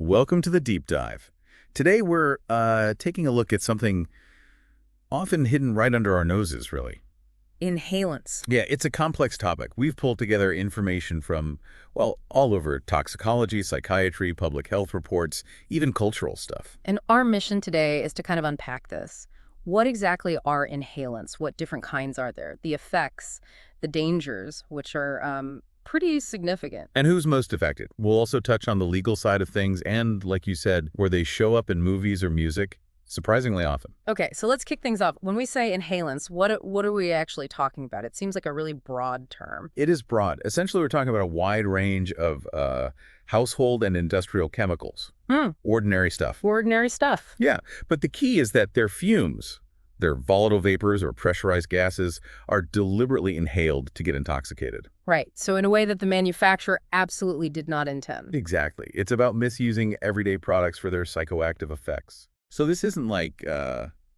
Welcome to the deep dive. Today we're taking a look at something often hidden right under our noses, really. Inhalants. Yeah, it's a complex topic. We've pulled together information from, well, all over toxicology, psychiatry, public health reports, even cultural stuff. And our mission today is to kind of unpack this. What exactly are inhalants? What different kinds are there? The effects, the dangers, which are pretty significant. And who's most affected? We'll also touch on the legal side of things and, like you said, where they show up in movies or music, surprisingly often. Okay, so let's kick things off. When we say inhalants, what are we actually talking about? It seems like a really broad term. It is broad. Essentially, we're talking about a wide range of household and industrial chemicals. Ordinary stuff. Ordinary stuff. Yeah, but the key is that their fumes, their volatile vapors or pressurized gases, are deliberately inhaled to get intoxicated. Right, so in a way that the manufacturer absolutely did not intend. Exactly. It's about misusing everyday products for their psychoactive effects. So this isn't like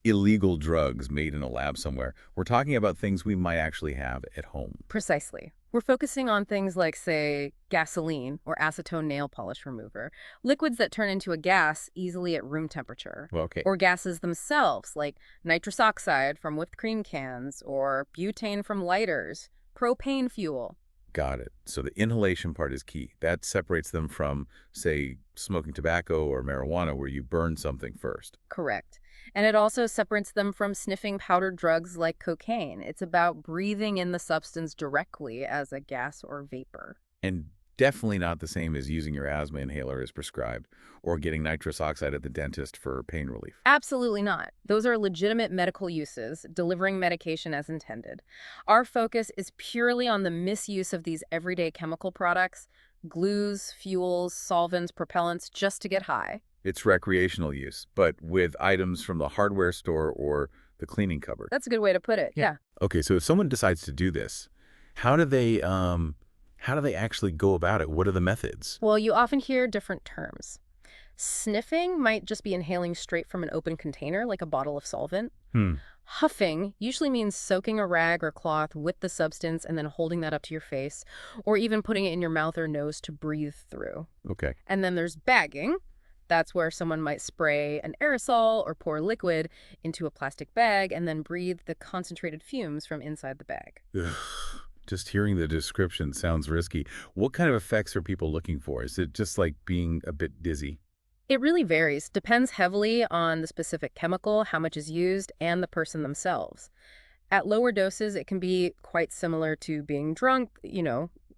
illegal drugs made in a lab somewhere. We're talking about things we might actually have at home. Precisely. We're focusing on things like, say, gasoline or acetone nail polish remover, liquids that turn into a gas easily at room temperature. Well, okay. Or gases themselves, like nitrous oxide from whipped cream cans or butane from lighters, propane fuel. Got it. So the inhalation part is key. That separates them from, say, smoking tobacco or marijuana where you burn something first. Correct. And it also separates them from sniffing powdered drugs like cocaine. It's about breathing in the substance directly as a gas or vapor. And definitely not the same as using your asthma inhaler as prescribed or getting nitrous oxide at the dentist for pain relief. Absolutely not. Those are legitimate medical uses, delivering medication as intended. Our focus is purely on the misuse of these everyday chemical products, glues, fuels, solvents, propellants, just to get high. It's recreational use, but with items from the hardware store or the cleaning cupboard. That's a good way to put it, yeah. Okay, so if someone decides to do this, how do they actually go about it? What are the methods? Well, you often hear different terms. Sniffing might just be inhaling straight from an open container, like a bottle of solvent. Huffing usually means soaking a rag or cloth with the substance and then holding that up to your face, or even putting it in your mouth or nose to breathe through. Okay. And then there's bagging. That's where someone might spray an aerosol or pour liquid into a plastic bag and then breathe the concentrated fumes from inside the bag. Ugh. Just hearing the description sounds risky. What kind of effects are people looking for? Is it just like being a bit dizzy? It really varies. Depends heavily on the specific chemical, how much is used, and the person themselves. At lower doses, it can be quite similar to being drunk,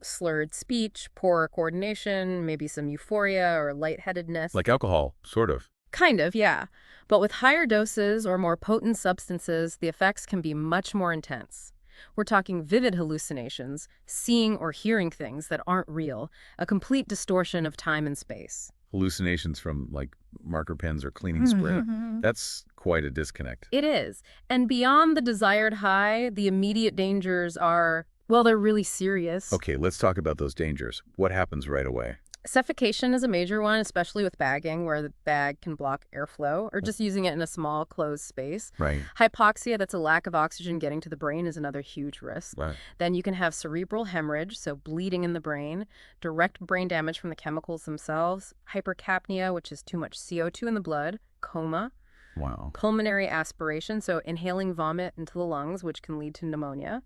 slurred speech, poor coordination, maybe some euphoria or lightheadedness. Like alcohol, sort of. Kind of, yeah. But with higher doses or more potent substances, the effects can be much more intense. We're talking vivid hallucinations, seeing or hearing things that aren't real, a complete distortion of time and space. Hallucinations from, like, marker pens or cleaning spray. That's quite a disconnect. It is. And beyond the desired high, the immediate dangers are, well, they're really serious. Okay, let's talk about those dangers. What happens right away? Suffocation is a major one, especially with bagging, where the bag can block airflow, or just using it in a small, closed space. Right. Hypoxia, that's a lack of oxygen getting to the brain, is another huge risk. Right. Then you can have cerebral hemorrhage, so bleeding in the brain, direct brain damage from the chemicals themselves, hypercapnia, which is too much CO2 in the blood, coma, Wow. pulmonary aspiration, so inhaling vomit into the lungs, which can lead to pneumonia,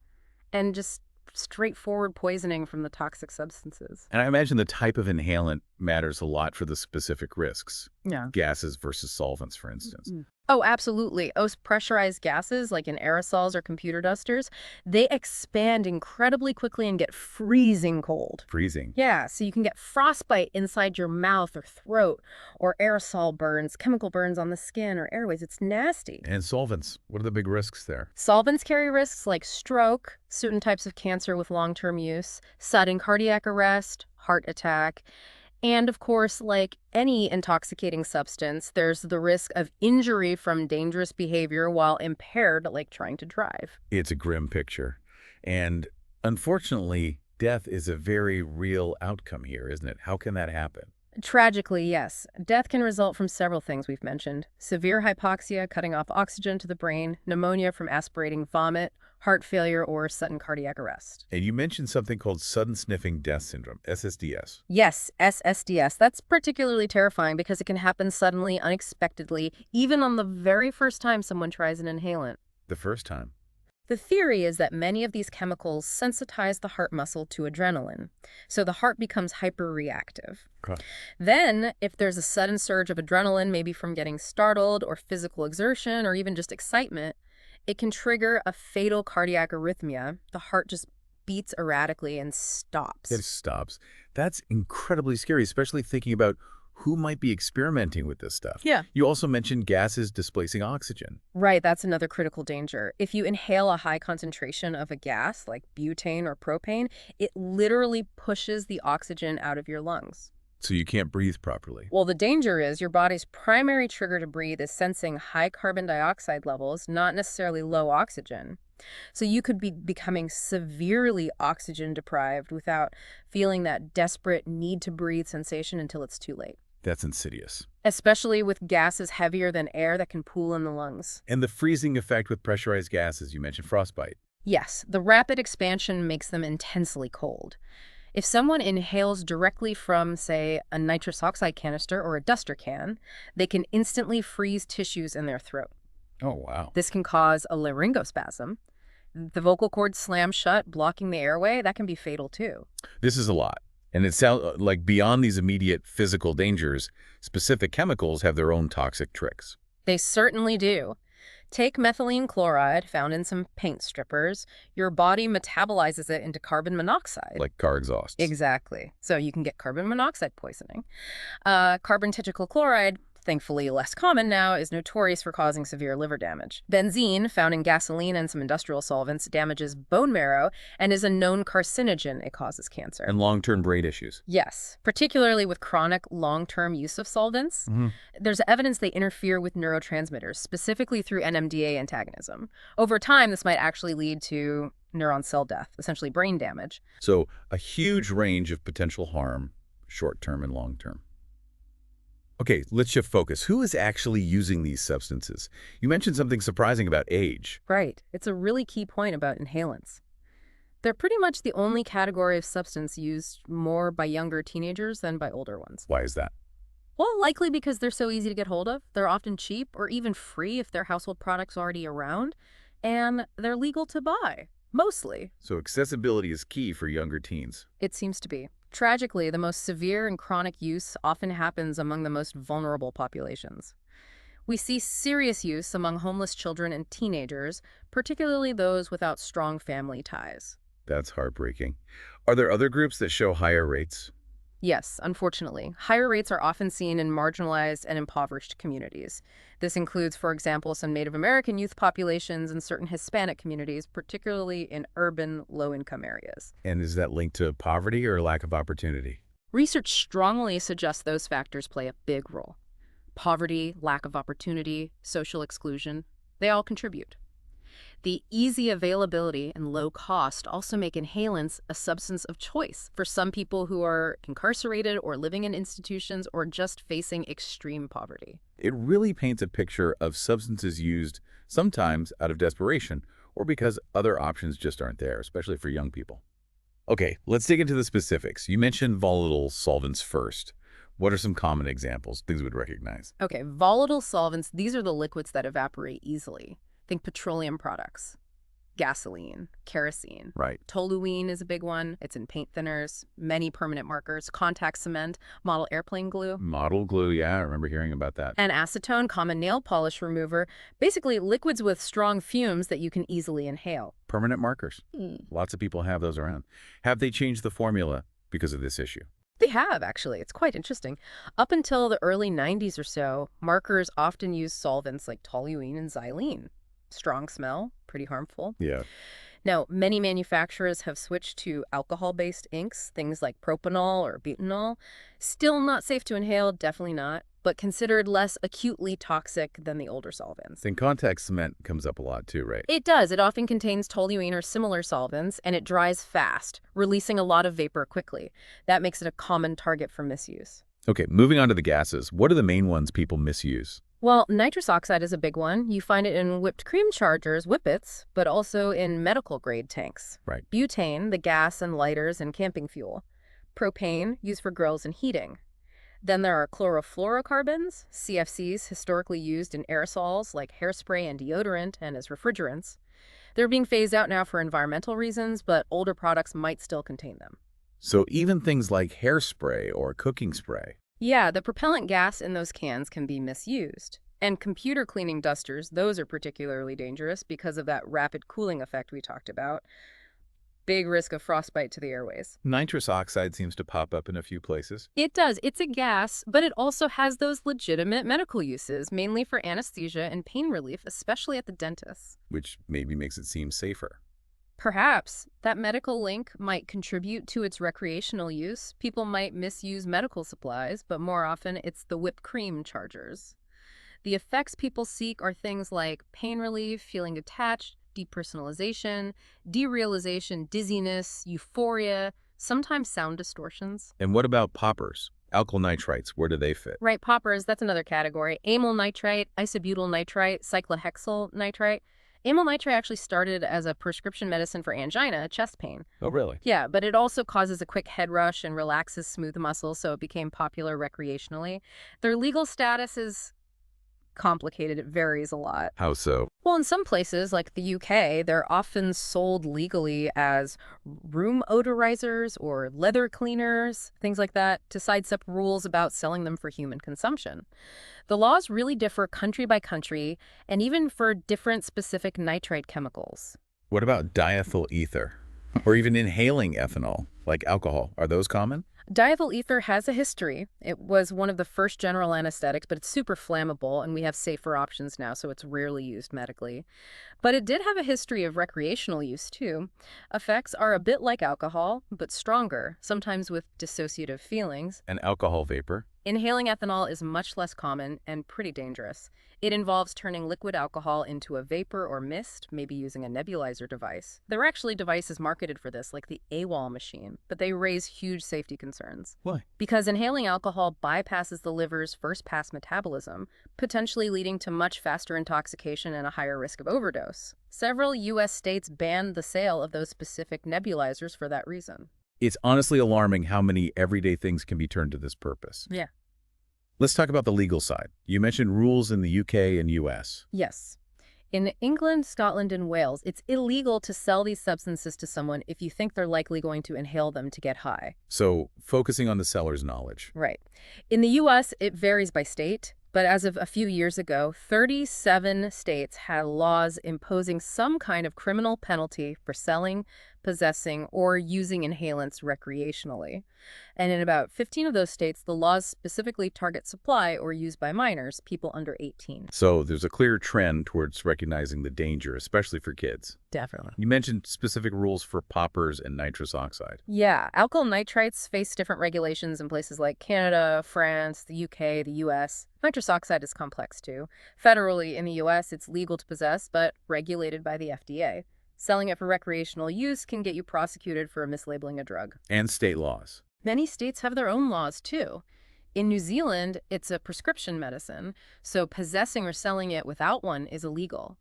and just straightforward poisoning from the toxic substances. And I imagine the type of inhalant matters a lot for the specific risks. Yeah. Gases versus solvents, for instance. Oh, absolutely. Those pressurized gases, like in aerosols or computer dusters, they expand incredibly quickly and get freezing cold. Freezing. Yeah, so you can get frostbite inside your mouth or throat, or aerosol burns, chemical burns on the skin or airways. It's nasty. And solvents. What are the big risks there? Solvents carry risks like stroke, certain types of cancer with long-term use, sudden cardiac arrest, heart attack. And of course, like any intoxicating substance, there's the risk of injury from dangerous behavior while impaired, like trying to drive. It's a grim picture. And unfortunately, death is a very real outcome here, isn't it? How can that happen? Tragically, yes. Death can result from several things we've mentioned. Severe hypoxia, cutting off oxygen to the brain, pneumonia from aspirating vomit, heart failure, or sudden cardiac arrest. And you mentioned something called sudden sniffing death syndrome, SSDS. Yes, SSDS. That's particularly terrifying because it can happen suddenly, unexpectedly, even on the very first time someone tries an inhalant. The first time. The theory is that many of these chemicals sensitize the heart muscle to adrenaline, so the heart becomes hyperreactive. Okay. Then, if there's a sudden surge of adrenaline, maybe from getting startled or physical exertion or even just excitement, it can trigger a fatal cardiac arrhythmia. The heart just beats erratically and It stops. stops. That's incredibly scary, especially thinking about who might be experimenting with this stuff. Yeah. You also mentioned gases displacing oxygen. Right, that's another critical danger. If you inhale a high concentration of a gas like butane or propane, it literally pushes the oxygen out of your lungs. So you can't breathe properly. Well, the danger is your body's primary trigger to breathe is sensing high carbon dioxide levels, not necessarily low oxygen. So you could be becoming severely oxygen deprived without feeling that desperate need to breathe sensation until it's too late, That's insidious. especially with gases heavier than air that can pool in the lungs. And the freezing effect with pressurized gases, you mentioned frostbite. Yes, the rapid expansion makes them intensely cold. If someone inhales directly from, say, a nitrous oxide canister or a duster can, they can instantly freeze tissues in their throat. Oh, wow. This can cause a laryngospasm. The vocal cords slam shut, blocking the airway. That can be fatal too. This is a lot. And it sounds like beyond these immediate physical dangers, specific chemicals have their own toxic tricks, They certainly do. Take methylene chloride, found in some paint strippers. Your body metabolizes it into carbon monoxide. like car exhausts. Exactly. So you can get carbon monoxide poisoning. Carbon tetrachloride, thankfully less common now, is notorious for causing severe liver damage. Benzene, found in gasoline and some industrial solvents, damages bone marrow and is a known carcinogen. It causes cancer. And long-term brain issues. Yes, particularly with chronic long-term use of solvents. There's evidence they interfere with neurotransmitters, specifically through NMDA antagonism. Over time, this might actually lead to neuron cell death, essentially brain damage. So a huge range of potential harm, short-term and long-term. Okay, let's shift focus. Who is actually using these substances? You mentioned something surprising about age. Right. It's a really key point about inhalants. They're pretty much the only category of substance used more by younger teenagers than by older ones. Why is that? Well, likely because they're so easy to get hold of. They're often cheap or even free if their household product's already around. And they're legal to buy, mostly. So accessibility is key for younger teens. It seems to be. Tragically, the most severe and chronic use often happens among the most vulnerable populations. We see serious use among homeless children and teenagers, particularly those without strong family ties. That's heartbreaking. Are there other groups that show higher rates? Yes, unfortunately. Higher rates are often seen in marginalized and impoverished communities. This includes, for example, some Native American youth populations and certain Hispanic communities, particularly in urban, low-income areas. And is that linked to poverty or lack of opportunity? Research strongly suggests those factors play a big role. Poverty, lack of opportunity, social exclusion, they all contribute. The easy availability and low cost also make inhalants a substance of choice for some people who are incarcerated or living in institutions or just facing extreme poverty. It really paints a picture of substances used sometimes out of desperation or because other options just aren't there, especially for young people. Okay, let's dig into the specifics. You mentioned volatile solvents first. What are some common examples, things we'd recognize? Okay, volatile solvents, these are the liquids that evaporate easily. Think petroleum products, gasoline, kerosene. Right. Toluene is a big one. It's in paint thinners, many permanent markers, contact cement, model airplane glue. Model glue, yeah, I remember hearing about that. And acetone, common nail polish remover, basically liquids with strong fumes that you can easily inhale. Permanent markers. Lots of people have those around. Have they changed the formula because of this issue? They have, actually. It's quite interesting. Up until the early 90s or so, markers often used solvents like toluene and xylene. Strong smell, pretty harmful. Yeah. Now, many manufacturers have switched to alcohol-based inks, things like propanol or butanol. Still not safe to inhale, definitely not, but considered less acutely toxic than the older solvents. Then contact cement comes up a lot too, right? It does. It often contains toluene or similar solvents, and it dries fast, releasing a lot of vapor quickly. That makes it a common target for misuse. Okay, moving on to the gases. What are the main ones people misuse? Well, nitrous oxide is a big one. You find it in whipped cream chargers, whippets, but also in medical grade tanks. Right. Butane, the gas and lighters and camping fuel. Propane, used for grills and heating. Then there are chlorofluorocarbons, CFCs, historically used in aerosols like hairspray and deodorant and as refrigerants. They're being phased out now for environmental reasons, but older products might still contain them. So even things like hairspray or cooking spray. Yeah, the propellant gas in those cans can be misused. And computer cleaning dusters, those are particularly dangerous because of that rapid cooling effect we talked about. Big risk of frostbite to the airways. Nitrous oxide seems to pop up in a few places, It does. It's a gas, but it also has those legitimate medical uses, mainly for anesthesia and pain relief, especially at the dentist. which maybe makes it seem safer. Perhaps that medical link might contribute to its recreational use. People might misuse medical supplies, but more often it's the whipped cream chargers. The effects people seek are things like pain relief, feeling attached, depersonalization, derealization, dizziness, euphoria, sometimes sound distortions. And what about poppers? Alkyl nitrites, where do they fit? Right, poppers, that's another category. Amyl nitrite, isobutyl nitrite, cyclohexyl nitrite. Amyl nitrite actually started as a prescription medicine for angina, chest pain. Oh, really? Yeah, but it also causes a quick head rush and relaxes smooth muscles, so it became popular recreationally. Their legal status is complicated. It varies a lot. How so? Well, in some places, like the UK, they're often sold legally as room odorizers or leather cleaners, things like that, to sidestep rules about selling them for human consumption. The laws really differ country by country, and even for different specific nitrite chemicals. What about diethyl ether? Or even inhaling ethanol, like alcohol? Are those common? Diethyl ether has a history. It was one of the first general anesthetics, but it's super flammable, and we have safer options now, so it's rarely used medically. But it did have a history of recreational use, too. Effects are a bit like alcohol, but stronger, sometimes with dissociative feelings. And alcohol vapor? Inhaling ethanol is much less common and pretty dangerous. It involves turning liquid alcohol into a vapor or mist, maybe using a nebulizer device. There are actually devices marketed for this, like the AWOL machine, but they raise huge safety concerns. Why? Because inhaling alcohol bypasses the liver's first-pass metabolism, potentially leading to much faster intoxication and a higher risk of overdose. Several U.S. states banned the sale of those specific nebulizers for that reason. It's honestly alarming how many everyday things can be turned to this purpose. Yeah. Let's talk about the legal side. You mentioned rules in the UK and US. Yes. In England, Scotland, and Wales, it's illegal to sell these substances to someone if you think they're likely going to inhale them to get high. So, focusing on the seller's knowledge. Right. In the U.S., it varies by state, but as of a few years ago, 37 states had laws imposing some kind of criminal penalty for selling, possessing, or using inhalants recreationally. And in about 15 of those states, the laws specifically target supply or use by minors, people under 18. So, there's a clear trend towards recognizing the danger, especially for kids. Definitely. You mentioned specific rules for poppers and nitrous oxide. Yeah, alkyl nitrites face different regulations in places like Canada, France, the UK, the US. Nitrous oxide is complex too. Federally, in the US, it's legal to possess, but regulated by the FDA. Selling it for recreational use can get you prosecuted for mislabeling a drug. And state laws. Many states have their own laws too. In New Zealand, it's a prescription medicine, so possessing or selling it without one is illegal.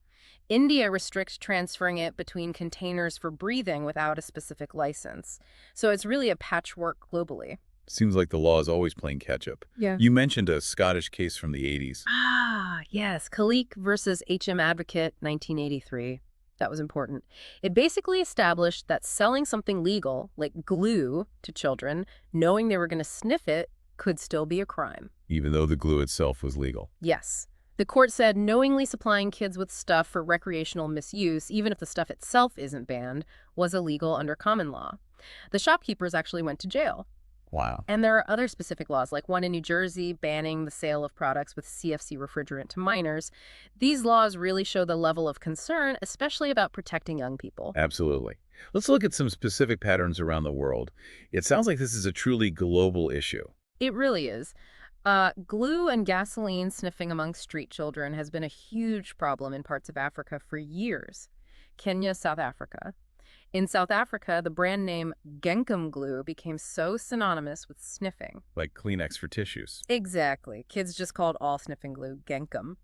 India restricts transferring it between containers for breathing without a specific license. So it's really a patchwork globally. Seems like the law is always playing catch-up. Yeah. You mentioned a Scottish case from the 80s. Ah, yes. Kalik versus HM Advocate, 1983. That was important. It basically established that selling something legal, like glue, to children, knowing they were going to sniff it, could still be a crime. Even though the glue itself was legal. Yes. The court said knowingly supplying kids with stuff for recreational misuse, even if the stuff itself isn't banned, was illegal under common law. The shopkeepers actually went to jail. Wow. And there are other specific laws, like one in New Jersey banning the sale of products with CFC refrigerant to minors. These laws really show the level of concern, especially about protecting young people. Absolutely. Let's look at some specific patterns around the world. It sounds like this is a truly global issue. It really is. Glue and gasoline sniffing among street children has been a huge problem in parts of Africa for years. Kenya, South Africa. In South Africa, the brand name Genkum glue became so synonymous with sniffing. Like Kleenex for tissues. Exactly. Kids just called all sniffing glue Genkum.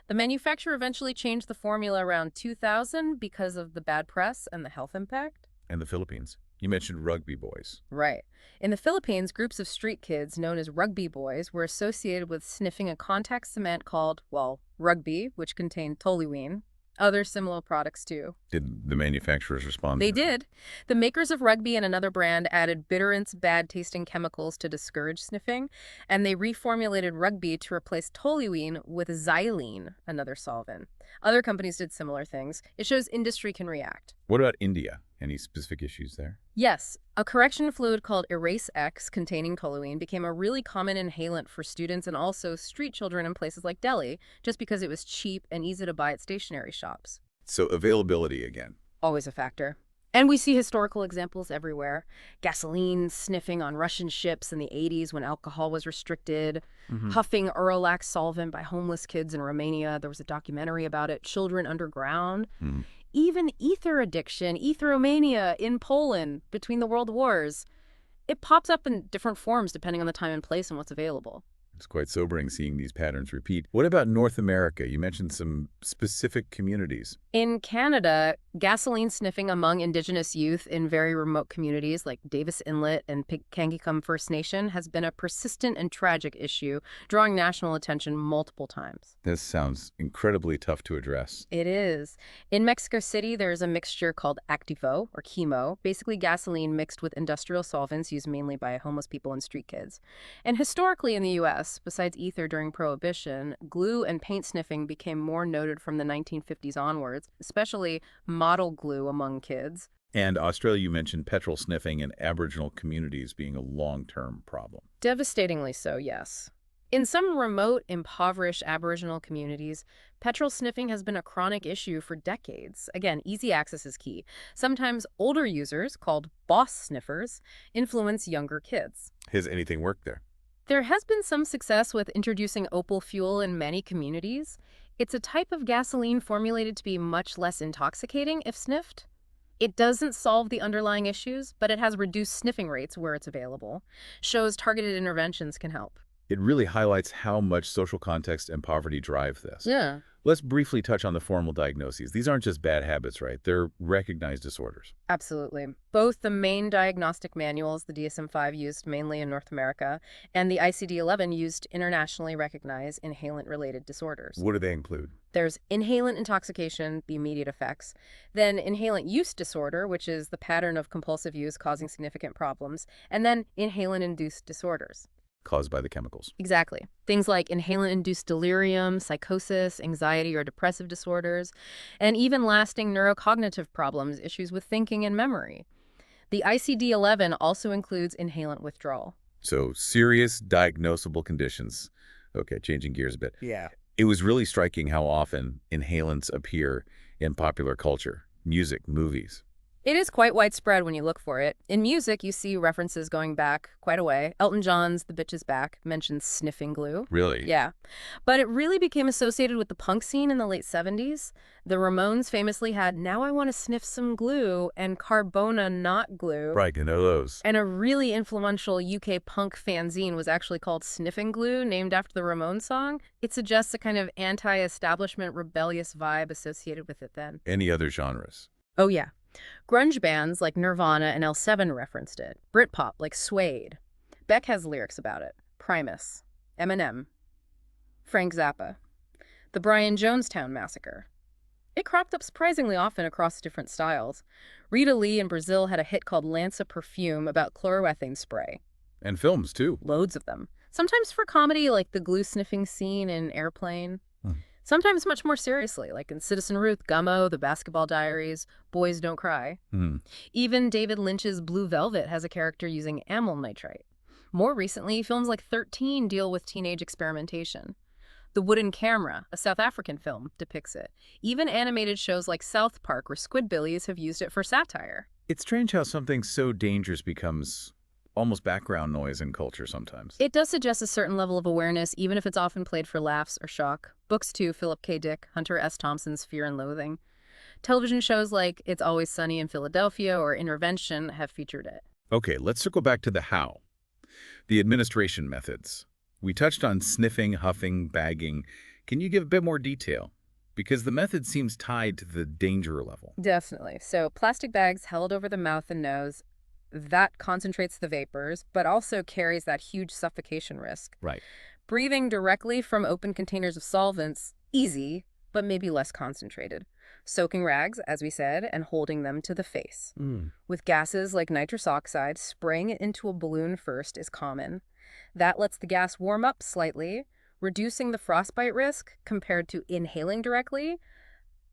The manufacturer eventually changed the formula around 2000 because of the bad press and the health impact. And the Philippines. You mentioned rugby boys. Right. In the Philippines, groups of street kids known as rugby boys were associated with sniffing a contact cement called, well, rugby, which contained toluene. Other similar products, too. Did the manufacturers respond? They did. The makers of Rugby and another brand added bitterants, bad-tasting chemicals to discourage sniffing, and they reformulated Rugby to replace toluene with xylene, another solvent. Other companies did similar things. It shows industry can react. What about India? Any specific issues there? Yes, a correction fluid called Erase X containing toluene became a really common inhalant for students and also street children in places like Delhi, just because it was cheap and easy to buy at stationery shops. So availability again. Always a factor. And we see historical examples everywhere. Gasoline sniffing on Russian ships in the 80s when alcohol was restricted, huffing Uralax solvent by homeless kids in Romania. There was a documentary about it, Children Underground. Even ether addiction, etheromania in Poland between the world wars. It pops up in different forms depending on the time and place and what's available. It's quite sobering seeing these patterns repeat. What about North America? You mentioned some specific communities. In Canada, gasoline sniffing among Indigenous youth in very remote communities like Davis Inlet and Kangicum First Nation has been a persistent and tragic issue, drawing national attention multiple times. This sounds incredibly tough to address. It is. In Mexico City, there's a mixture called Activo, or chemo, basically gasoline mixed with industrial solvents used mainly by homeless people and street kids. And historically in the U.S., besides ether during Prohibition, glue and paint sniffing became more noted from the 1950s onwards, especially model glue among kids. And Australia, you mentioned petrol sniffing in Aboriginal communities being a long-term problem. Devastatingly so, yes. In some remote, impoverished Aboriginal communities, petrol sniffing has been a chronic issue for decades. Again, easy access is key. Sometimes older users, called boss sniffers, influence younger kids. Has anything worked there? There has been some success with introducing opal fuel in many communities. It's a type of gasoline formulated to be much less intoxicating if sniffed. It doesn't solve the underlying issues, but it has reduced sniffing rates where it's available. Shows targeted interventions can help. It really highlights how much social context and poverty drive this. Yeah. Let's briefly touch on the formal diagnoses. These aren't just bad habits, right? They're recognized disorders. Absolutely. Both the main diagnostic manuals, the DSM-5 used mainly in North America, and the ICD-11 used internationally recognize inhalant-related disorders. What do they include? There's inhalant intoxication, the immediate effects, then inhalant use disorder, which is the pattern of compulsive use causing significant problems, and then inhalant-induced disorders. Caused by the chemicals. Exactly. Things like inhalant-induced delirium, psychosis, anxiety or depressive disorders, and even lasting neurocognitive problems, issues with thinking and memory. The ICD-11 also includes inhalant withdrawal. So serious diagnosable conditions. Okay, changing gears a bit. Yeah. It was really striking how often inhalants appear in popular culture, music, movies. It is quite widespread when you look for it. In music, you see references going back quite a way. Elton John's The Bitch Is Back mentions sniffing glue. Really? Yeah. But it really became associated with the punk scene in the late 70s. The Ramones famously had Now I Want to Sniff Some Glue and Carbona Not Glue. Right, I know those. And a really influential UK punk fanzine was actually called Sniffing Glue, named after the Ramones song. It suggests a kind of anti-establishment rebellious vibe associated with it then. Any other genres? Oh, yeah. Grunge bands like Nirvana and L7 referenced it. Britpop like Suede. Beck has lyrics about it. Primus. Eminem. Frank Zappa. The Brian Jonestown Massacre. It cropped up surprisingly often across different styles. Rita Lee in Brazil had a hit called Lança Perfume about chloroethane spray. And films, too. Loads of them. Sometimes for comedy, like the glue-sniffing scene in Airplane. Sometimes much more seriously, like in Citizen Ruth, Gummo, The Basketball Diaries, Boys Don't Cry. Even David Lynch's Blue Velvet has a character using amyl nitrite. More recently, films like 13 deal with teenage experimentation. The Wooden Camera, a South African film, depicts it. Even animated shows like South Park or Squidbillies have used it for satire. It's strange how something so dangerous becomes almost background noise in culture sometimes. It does suggest a certain level of awareness, even if it's often played for laughs or shock. Books too, Philip K. Dick, Hunter S. Thompson's Fear and Loathing. Television shows like It's Always Sunny in Philadelphia or Intervention have featured it. Okay, let's circle back to the how. The administration methods. We touched on sniffing, huffing, bagging. Can you give a bit more detail? Because the method seems tied to the danger level. Definitely. So plastic bags held over the mouth and nose, that concentrates the vapors, but also carries that huge suffocation risk. Right. Breathing directly from open containers of solvents, easy, but maybe less concentrated. Soaking rags, as we said, and holding them to the face. Mm. With gases like nitrous oxide, spraying it into a balloon first is common. That lets the gas warm up slightly, reducing the frostbite risk compared to inhaling directly,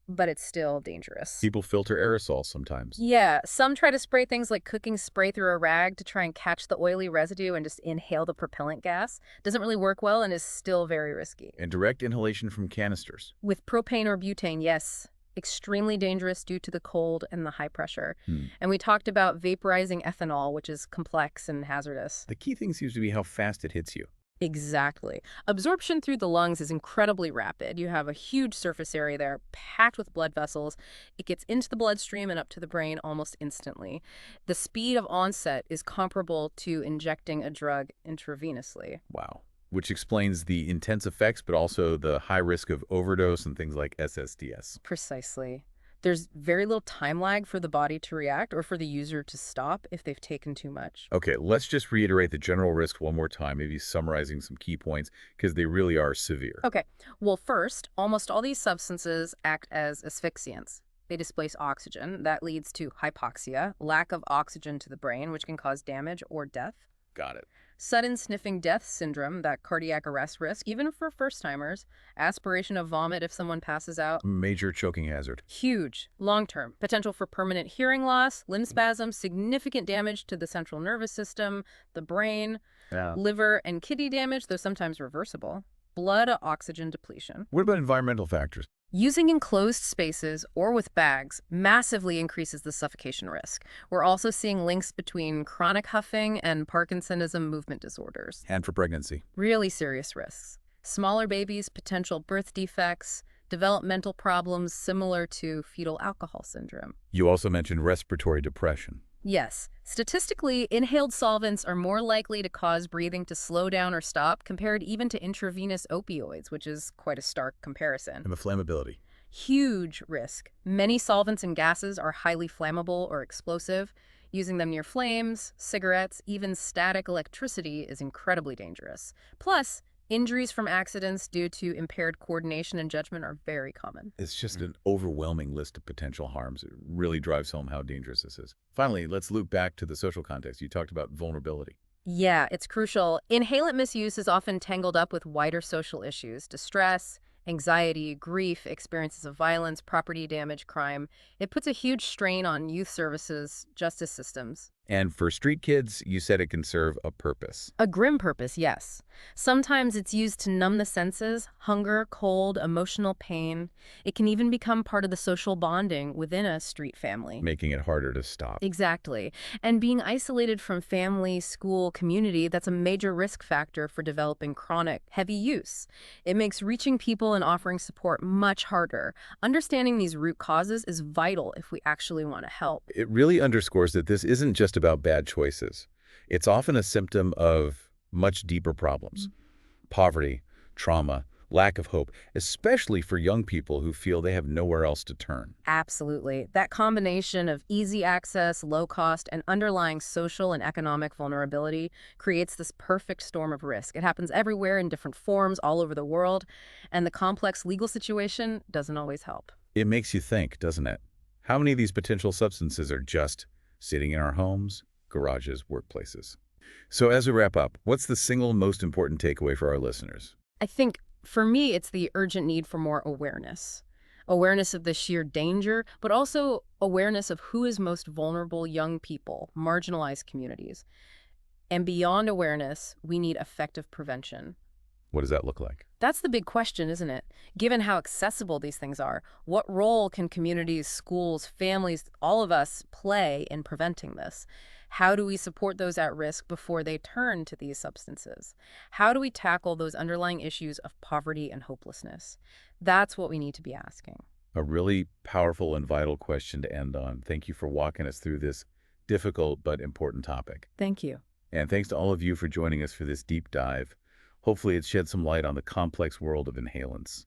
but it's still dangerous. People filter aerosols sometimes. Yeah, some try to spray things like cooking spray through a rag to try and catch the oily residue and just inhale the propellant gas. Doesn't really work well and is still very risky. And direct inhalation from canisters. With propane or butane, yes, extremely dangerous due to the cold and the high pressure. Hmm. And we talked about vaporizing ethanol, which is complex and hazardous. The key thing seems to be how fast it hits you. Exactly. Absorption through the lungs is incredibly rapid. You have a huge surface area there, packed with blood vessels. It gets into the bloodstream and up to the brain almost instantly. The speed of onset is comparable to injecting a drug intravenously. Wow. Which explains the intense effects, but also the high risk of overdose and things like SSDS. Precisely. There's very little time lag for the body to react or for the user to stop if they've taken too much. Okay, let's just reiterate the general risks one more time, maybe summarizing some key points, because they really are severe. Okay, well, first, almost all these substances act as asphyxiants. They displace oxygen. That leads to hypoxia, lack of oxygen to the brain, which can cause damage or death. Got it. Sudden sniffing death syndrome, that cardiac arrest risk, even for first-timers. Aspiration of vomit if someone passes out. Major choking hazard. Huge. Long-term. Potential for permanent hearing loss, limb spasms, significant damage to the central nervous system, the brain, Yeah. liver and kidney damage, though sometimes reversible. Blood oxygen depletion. What about environmental factors? Using enclosed spaces or with bags massively increases the suffocation risk. We're also seeing links between chronic huffing and Parkinsonism movement disorders. And for pregnancy. Really serious risks. Smaller babies, potential birth defects, developmental problems similar to fetal alcohol syndrome. You also mentioned respiratory depression. Yes, statistically, inhaled solvents are more likely to cause breathing to slow down or stop compared even to intravenous opioids, which is quite a stark comparison. And the flammability. Huge risk. Many solvents and gases are highly flammable or explosive. Using them near flames, cigarettes, even static electricity is incredibly dangerous. Plus, injuries from accidents due to impaired coordination and judgment are very common. It's just an overwhelming list of potential harms. It really drives home how dangerous this is. Finally, let's loop back to the social context. You talked about vulnerability. Yeah, it's crucial. Inhalant misuse is often tangled up with wider social issues: distress, anxiety, grief, experiences of violence, property damage, crime. It puts a huge strain on youth services, justice systems. And for street kids, you said it can serve a purpose. A grim purpose, yes. Sometimes it's used to numb the senses, hunger, cold, emotional pain. It can even become part of the social bonding within a street family. Making it harder to stop. Exactly. And being isolated from family, school, community, that's a major risk factor for developing chronic, heavy use. It makes reaching people and offering support much harder. Understanding these root causes is vital if we actually want to help. It really underscores that this isn't just about bad choices. It's often a symptom of much deeper problems. Poverty, trauma, lack of hope, especially for young people who feel they have nowhere else to turn. Absolutely. That combination of easy access, low cost, and underlying social and economic vulnerability creates this perfect storm of risk. It happens everywhere in different forms all over the world, and the complex legal situation doesn't always help. It makes you think, doesn't it? How many of these potential substances are just sitting in our homes, garages, workplaces? So as we wrap up, what's the single most important takeaway for our listeners? I think, for me, it's the urgent need for more awareness. Awareness of the sheer danger, but also awareness of who is most vulnerable: young people, marginalized communities. And beyond awareness, we need effective prevention. What does that look like? That's the big question, isn't it? Given how accessible these things are, what role can communities, schools, families, all of us play in preventing this? How do we support those at risk before they turn to these substances? How do we tackle those underlying issues of poverty and hopelessness? That's what we need to be asking. A really powerful and vital question to end on. Thank you for walking us through this difficult but important topic. Thank you. And thanks to all of you for joining us for this deep dive. Hopefully it shed some light on the complex world of inhalants.